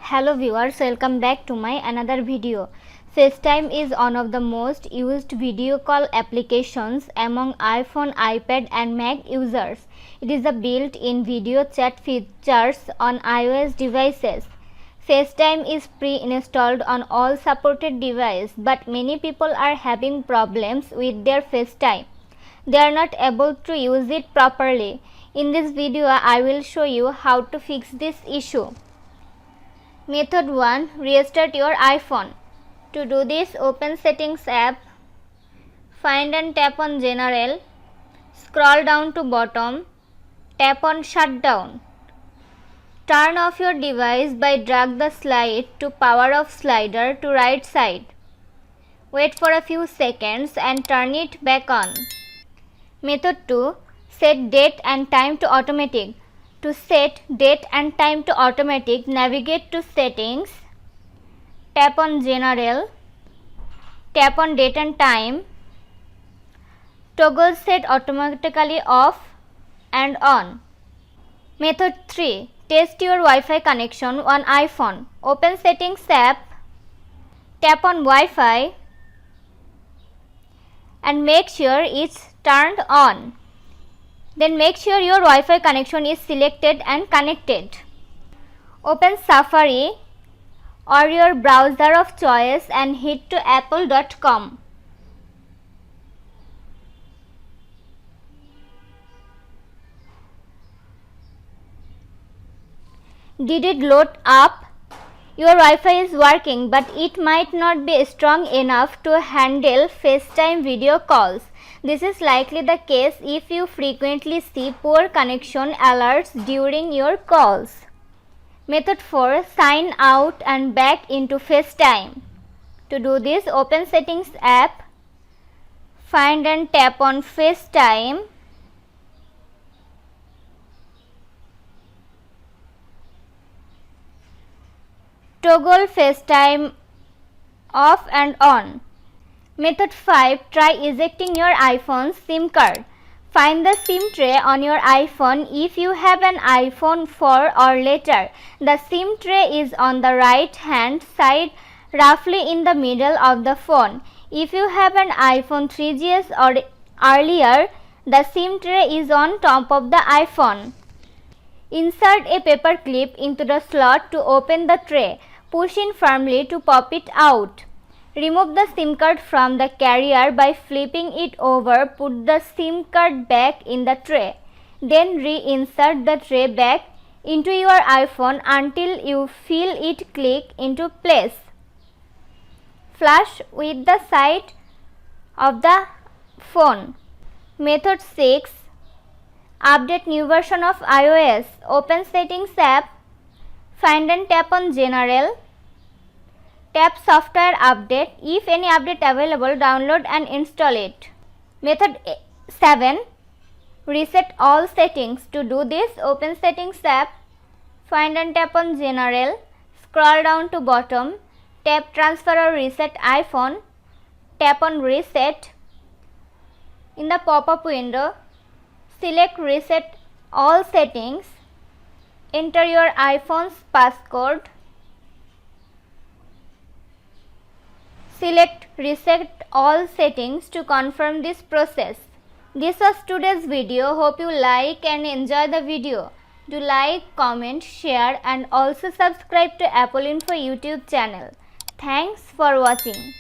Hello viewers, welcome back to my another video. FaceTime is one of the most used video call applications among iPhone, iPad and Mac users. It is a built-in video chat features on iOS devices. FaceTime is pre-installed on all supported devices, but many people are having problems with their FaceTime. They are not able to use it properly. In this video, I will show you how to fix this issue. Method 1. Restart your iPhone. To do this, open Settings app, find and tap on General, scroll down to bottom, tap on Shutdown. Turn off your device by drag the slide to power off slider to right side. Wait for a few seconds and turn it back on. Method 2. Set date and time to automatic. To set date and time to automatic, navigate to Settings, tap on General, tap on date and time, toggle set automatically off and on. Method 3. Test your Wi-Fi connection on iPhone. Open Settings app, tap on Wi-Fi and make sure it's turned on. Then make sure your Wi-Fi connection is selected and connected. Open Safari or your browser of choice and head to apple.com. Did it load up? Your Wi-Fi is working, but it might not be strong enough to handle FaceTime video calls. This is likely the case if you frequently see poor connection alerts during your calls. Method 4. Sign out and back into FaceTime. To do this, open Settings app, find and tap on FaceTime, toggle FaceTime off and on. Method 5. Try ejecting your iPhone SIM card. Find the SIM tray on your iPhone if you have an iPhone 4 or later. The SIM tray is on the right hand side, roughly in the middle of the phone. If you have an iPhone 3GS or earlier, the SIM tray is on top of the iPhone. Insert a paper clip into the slot to open the tray. Push in firmly to pop it out. Remove the SIM card from the carrier by flipping it over. Put the SIM card back in the tray. Then reinsert the tray back into your iPhone until you feel it click into place. Flush with the side of the phone. Method 6. Update new version of iOS. Open Settings app, find and tap on General, tap Software Update. If any update available, download and install it. Method 7. Reset all settings. To do this, open Settings app, find and tap on General, scroll down to bottom, tap Transfer or Reset iPhone, tap on Reset. In the pop-up window, select Reset all settings, enter your iPhone's passcode, select Reset all settings to confirm this process. This was today's video. Hope you like and enjoy the video. Do like, comment, share and also subscribe to Apple Info YouTube channel. Thanks for watching.